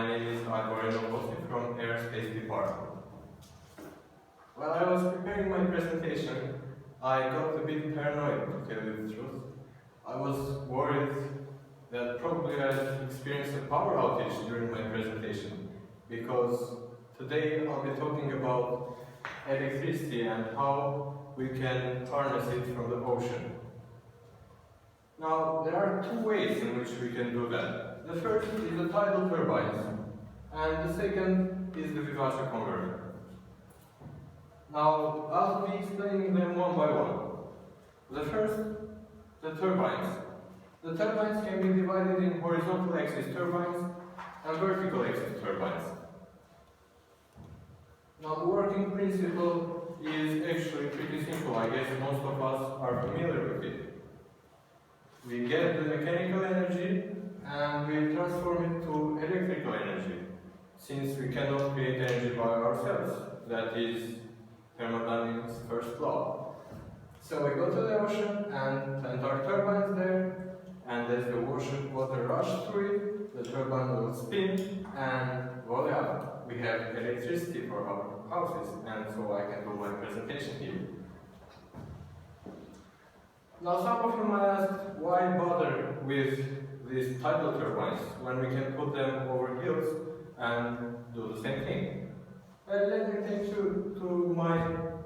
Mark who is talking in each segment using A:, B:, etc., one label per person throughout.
A: My name is from Aerospace Department. While I was preparing my presentation, I got a bit paranoid, to tell you the truth. I was worried that probably I'd experience a power outage during my presentation, because today I'll be talking about electricity and how we can harness it from the ocean. Now, there are two ways in which we can do that. The first is the tidal turbines, and the second is the Vivas converter. Now, I'll be explaining them one by one. The first, the turbines. The turbines can be divided in horizontal axis turbines and vertical axis turbines. Now, the working principle is actually pretty simple. I guess most of us are familiar with it. We get the mechanical energy and we transform it to electrical energy, since we cannot create energy by ourselves. That is thermodynamics' first law. So we go to the ocean and plant our turbines there, and as the water rushes through it, the turbine will spin, and voila, we have electricity for our houses, and so I can do my presentation here. Now, some of you might ask, why bother with these tidal turbines when we can put them over hills and do the same thing? Let me take you to my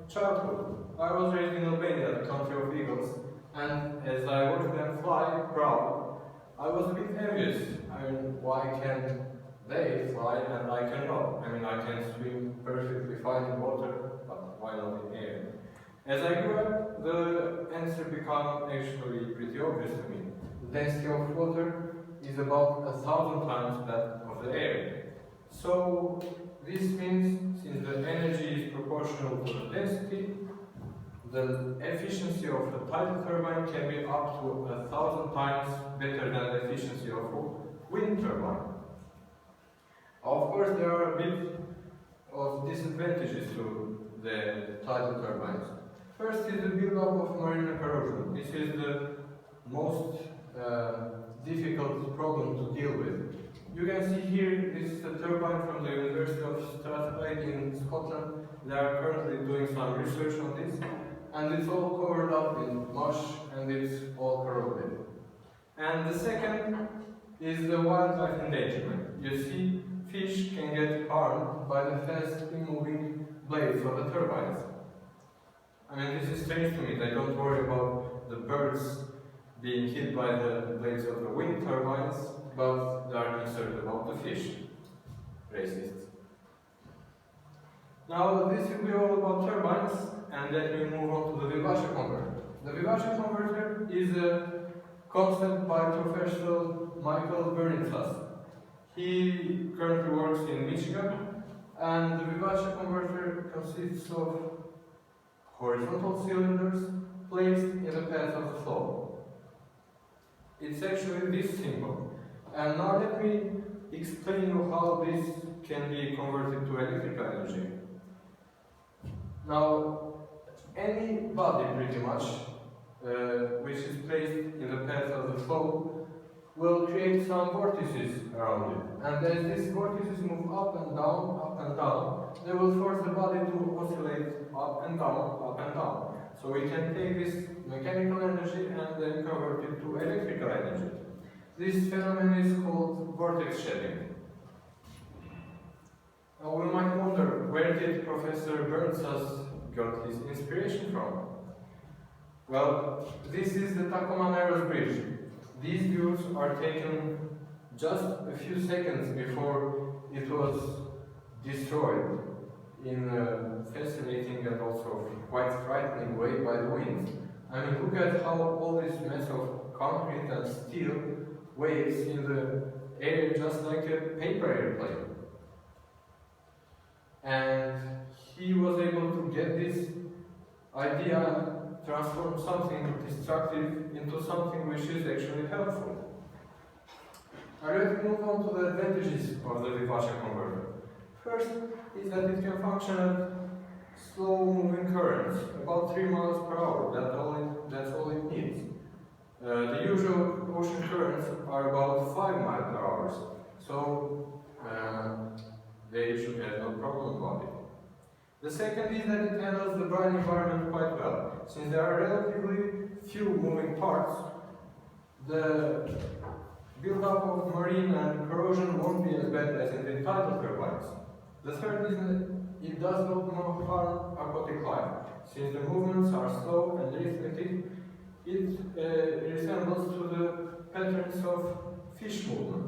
A: childhood. I was raised in Albania, the country of eagles, and as I watched them fly proud, I was a bit envious. I mean, why can't they fly and I cannot? I mean, I can swim perfectly fine in water, but why not in air? As I grew up, the answer became actually pretty obvious to me. The density of water is about 1,000 times that of the air. So this means, since the energy is proportional to the density, the efficiency of a tidal turbine can be up to 1,000 times better than the efficiency of a wind turbine. Of course, there are a bit of disadvantages to the tidal turbines. First is the build-up of marine corrosion. This is the most difficult problem to deal with. You can see here, this is a turbine from the University of Strathclyde in Scotland. They are currently doing some research on this, and it's all covered up in mush and it's all corroded. And the second is the wildlife endangerment. You see, fish can get harmed by the fastly moving blades of the turbines. I mean, this is strange to me. They don't worry about the birds being hit by the blades of the wind turbines, but they are concerned about the fish. Racists. Now, this will be all about turbines, and then we move on to the Vivas converter. The Vivas converter is a concept by Professor Michael Bernitsas. He currently works in Michigan, and the Vivas converter consists of horizontal cylinders placed in the path of the flow. It's actually this simple. And now let me explain you how this can be converted to electrical energy. Now, any body pretty much, which is placed in the path of the flow, will create some vortices around it. And as these vortices move up and down, they will force the body to oscillate up and down. So we can take this mechanical energy and then convert it to electrical energy. This phenomenon is called vortex shedding. Now we might wonder, where did Professor Bernitsas got his inspiration from? Well, this is the Tacoma Narrows Bridge. These views are taken just a few seconds before it was destroyed in a fascinating and also quite frightening way by the wind. I mean, look at how all this mess of concrete and steel waves in the air just like a paper airplane. And he was able to get this idea, transform something destructive into something which is actually helpful. Now let's move on to the advantages of the Vivas converter. First is that it can function at slow moving currents, about 3 miles per hour. That's all it needs. The usual ocean currents are about 5 miles per hour. So problem about it. The second is that it handles the brine environment quite well. Since there are relatively few moving parts, the build-up of marine and corrosion won't be as bad as in the tidal turbines. The third is that it does not harm aquatic life. Since the movements are slow and rhythmic, it resembles to the patterns of fish movement.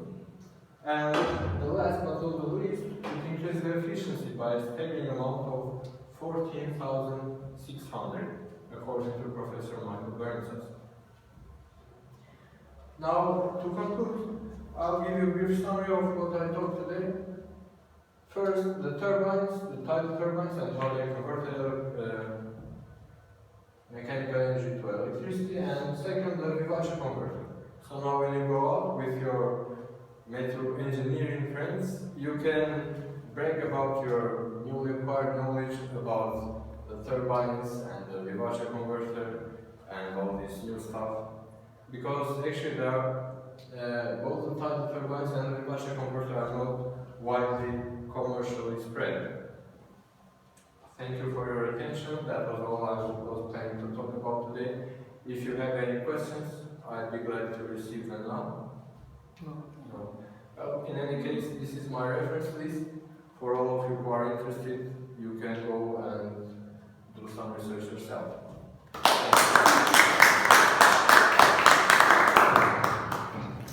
A: And the last but not the least, it increases the efficiency by a staggering amount of 14,600, according to Professor Michael Bernses. Now, to conclude, I'll give you a brief summary of what I taught today. First, the turbines, the tidal turbines, and how they convert mechanical energy to electricity, and second, the Vivas converter. So now when you go out with your metro engineering friends, you can brag about your newly acquired knowledge about the turbines and the Vivas converter and all this new stuff. Because actually both the tidal turbines and the Vivas converter are not widely commercially spread. Thank you for your attention. That was all I was planning to talk about today. If you have any questions, I'd be glad to receive them now. No. Well, in any case, this is my reference list. For all of you who are interested, you can go and do some research yourself.